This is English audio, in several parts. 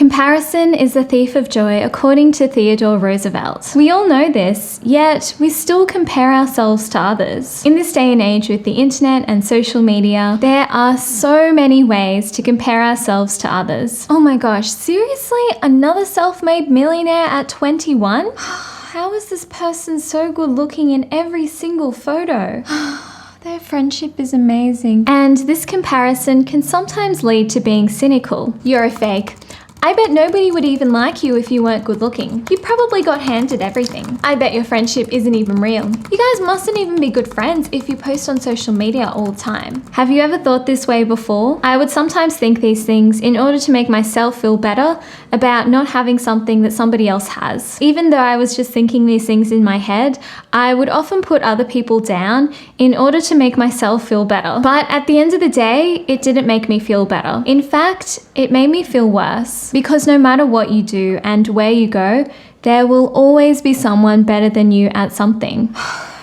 Comparison is the thief of joy, according to Theodore Roosevelt. We all know this, yet we still compare ourselves to others. In this day and age with the internet and social media, there are so many ways to compare ourselves to others. Oh my gosh, seriously? Another self-made millionaire at 21? How is this person so good looking in every single photo? Their friendship is amazing. And this comparison can sometimes lead to being cynical. You're a fake. I bet nobody would even like you if you weren't good looking. You probably got handed everything. I bet your friendship isn't even real. You guys mustn't even be good friends if you post on social media all the time. Have you ever thought this way before? I would sometimes think these things in order to make myself feel better about not having something that somebody else has. Even though I was just thinking these things in my head, I would often put other people down in order to make myself feel better. But at the end of the day, it didn't make me feel better. In fact, it made me feel worse. Because no matter what you do and where you go, there will always be someone better than you at something.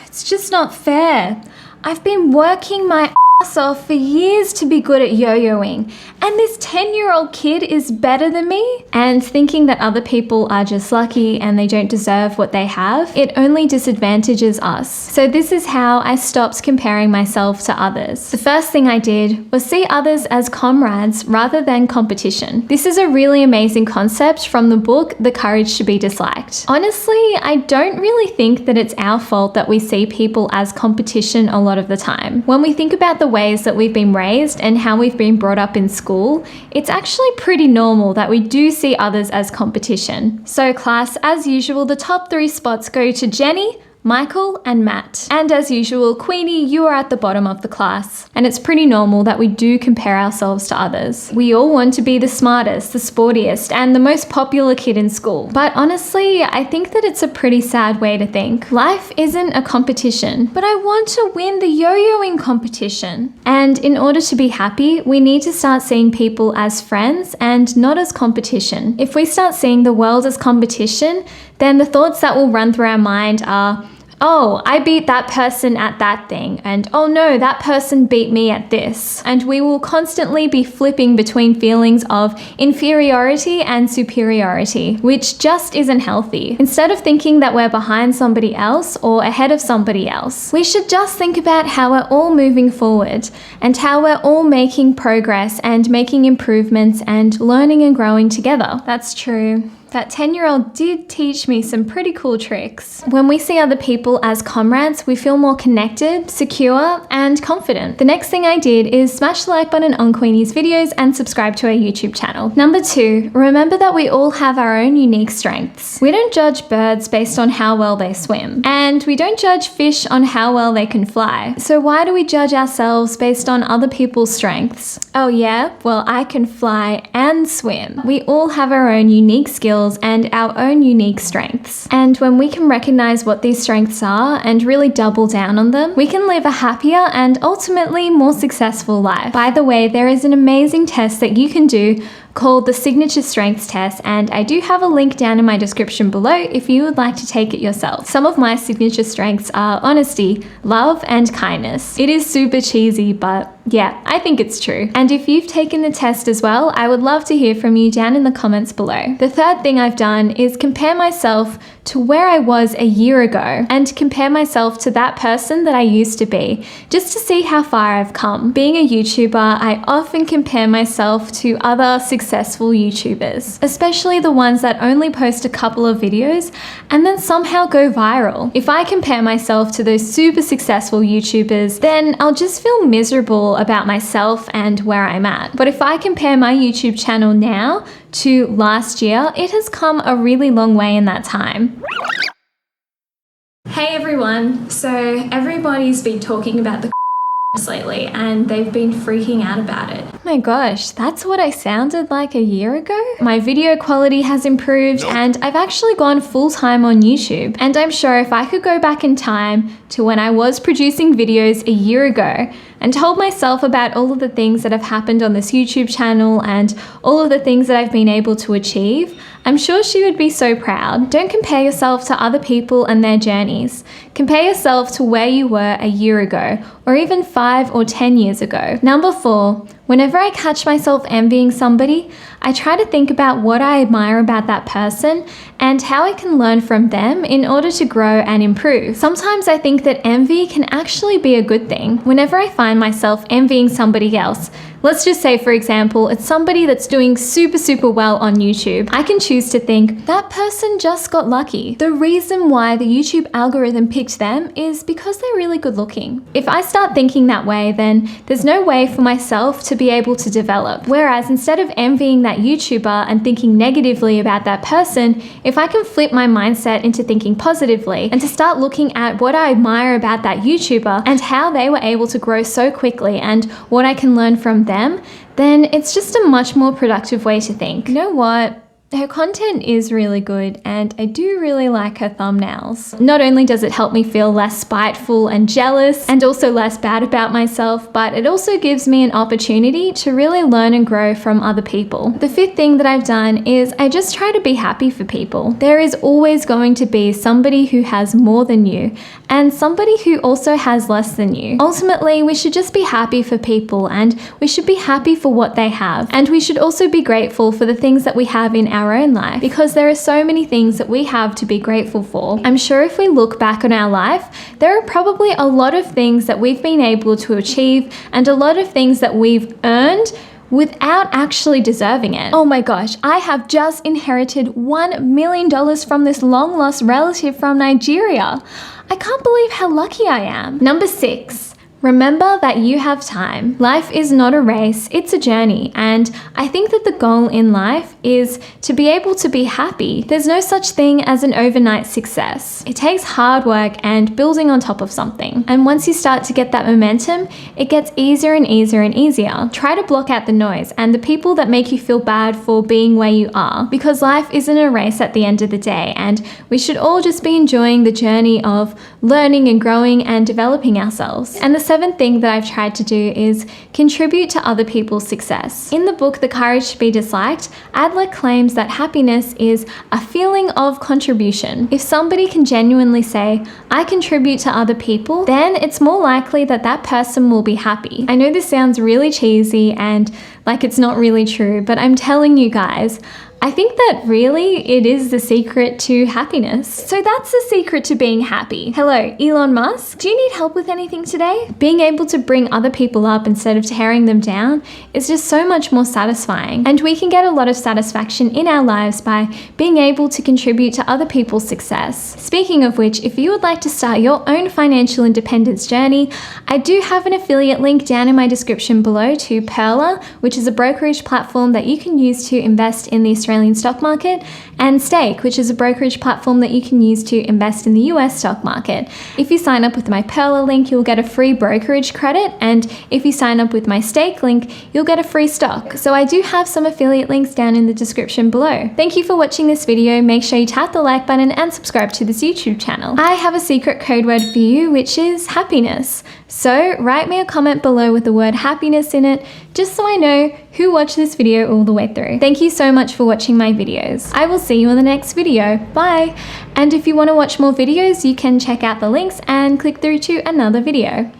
It's just not fair. I've been working my ass off for years to be good at yo-yoing, and this 10-year-old kid is better than me? And thinking that other people are just lucky and they don't deserve what they have, it only disadvantages us. So this is how I stopped comparing myself to others. The first thing I did was see others as comrades rather than competition. This is a really amazing concept from the book The Courage to Be Disliked. Honestly, I don't really think that it's our fault that we see people as competition a lot of the time. When we think about the ways that we've been raised and how we've been brought up in school, it's actually pretty normal that we do see others as competition. So class, as usual, the top 3 spots go to Jenny, Michael and Matt. And as usual, Queenie, you are at the bottom of the class. And it's pretty normal that we do compare ourselves to others. We all want to be the smartest, the sportiest, and the most popular kid in school. But honestly, I think that it's a pretty sad way to think. Life isn't a competition, but I want to win the yo-yoing competition. And in order to be happy, we need to start seeing people as friends and not as competition. If we start seeing the world as competition, then the thoughts that will run through our mind are, oh, I beat that person at that thing, and oh no, that person beat me at this. And we will constantly be flipping between feelings of inferiority and superiority, which just isn't healthy. Instead of thinking that we're behind somebody else or ahead of somebody else, we should just think about how we're all moving forward and how we're all making progress and making improvements and learning and growing together. That's true. That 10-year-old did teach me some pretty cool tricks. When we see other people as comrades, we feel more connected, secure, and confident. The next thing I did is smash the like button on Queenie's videos and subscribe to our YouTube channel. Number 2, remember that we all have our own unique strengths. We don't judge birds based on how well they swim, and we don't judge fish on how well they can fly. So why do we judge ourselves based on other people's strengths? Oh yeah? Well, I can fly and swim. We all have our own unique skills and our own unique strengths. And when we can recognize what these strengths are and really double down on them, we can live a happier and ultimately more successful life. By the way, there is an amazing test that you can do called the Signature Strengths Test, and I do have a link down in my description below if you would like to take it yourself. Some of my signature strengths are honesty, love, and kindness. It is super cheesy, but yeah, I think it's true. And if you've taken the test as well, I would love to hear from you down in the comments below. The third thing I've done is compare myself to where I was a year ago and compare myself to that person that I used to be, just to see how far I've come. Being a YouTuber, I often compare myself to other successful YouTubers, especially the ones that only post a couple of videos and then somehow go viral. If I compare myself to those super successful YouTubers, then I'll just feel miserable about myself and where I'm at. But if I compare my YouTube channel now to last year, it has come a really long way in that time. Hey everyone, so everybody's been talking about the lately and they've been freaking out about it. Oh my gosh, that's what I sounded like a year ago? My video quality has improved and I've actually gone full-time on YouTube. And I'm sure if I could go back in time to when I was producing videos a year ago and told myself about all of the things that have happened on this YouTube channel and all of the things that I've been able to achieve, I'm sure she would be so proud. Don't compare yourself to other people and their journeys. Compare yourself to where you were a year ago, or or even 5 or 10 years ago. Number 4, whenever I catch myself envying somebody, I try to think about what I admire about that person and how I can learn from them in order to grow and improve. Sometimes I think that envy can actually be a good thing. Whenever I find myself envying somebody else, let's just say, for example, it's somebody that's doing super well on YouTube, I can choose to think, that person just got lucky. The reason why the YouTube algorithm picked them is because they're really good looking. If I start thinking that way, then there's no way for myself to be able to develop. Whereas instead of envying that YouTuber and thinking negatively about that person, if I can flip my mindset into thinking positively and to start looking at what I admire about that YouTuber and how they were able to grow so quickly and what I can learn from them, then it's just a much more productive way to think. You know what? Her content is really good and I do really like her thumbnails. Not only does it help me feel less spiteful and jealous and also less bad about myself, but it also gives me an opportunity to really learn and grow from other people. The 5th thing that I've done is I just try to be happy for people. There is always going to be somebody who has more than you and somebody who also has less than you. Ultimately, we should just be happy for people and we should be happy for what they have. And we should also be grateful for the things that we have in our own life, because there are so many things that we have to be grateful for. I'm sure if we look back on our life, there are probably a lot of things that we've been able to achieve and a lot of things that we've earned without actually deserving it. Oh my gosh, I have just inherited $1 million from this long-lost relative from Nigeria. I can't believe how lucky I am. Number 6. Remember that you have time. Life is not a race, it's a journey, and I think that the goal in life is to be able to be happy. There's no such thing as an overnight success. It takes hard work and building on top of something. And once you start to get that momentum, it gets easier and easier and easier. Try to block out the noise and the people that make you feel bad for being where you are, because life isn't a race at the end of the day, and we should all just be enjoying the journey of learning and growing and developing ourselves. And the 7th thing that I've tried to do is contribute to other people's success. In the book, The Courage to Be Disliked, Adler claims that happiness is a feeling of contribution. If somebody can genuinely say, I contribute to other people, then it's more likely that that person will be happy. I know this sounds really cheesy and like it's not really true, but I'm telling you guys, I think that really it is the secret to happiness. So that's the secret to being happy. Hello, Elon Musk. Do you need help with anything today? Being able to bring other people up instead of tearing them down is just so much more satisfying. And we can get a lot of satisfaction in our lives by being able to contribute to other people's success. Speaking of which, if you would like to start your own financial independence journey, I do have an affiliate link down in my description below to Pearler, which is a brokerage platform that you can use to invest in the Australian stock market, and Stake, which is a brokerage platform that you can use to invest in the US stock market. If you sign up with my Pearler link, you'll get a free brokerage credit, and if you sign up with my Stake link, you'll get a free stock. So I do have some affiliate links down in the description below. Thank you for watching this video. Make sure you tap the like button and subscribe to this YouTube channel. I have a secret code word for you, which is happiness. So write me a comment below with the word happiness in it, just so I know who watched this video all the way through. Thank you so much for watching my videos. I will see you in the next video. Bye! And if you want to watch more videos, you can check out the links and click through to another video.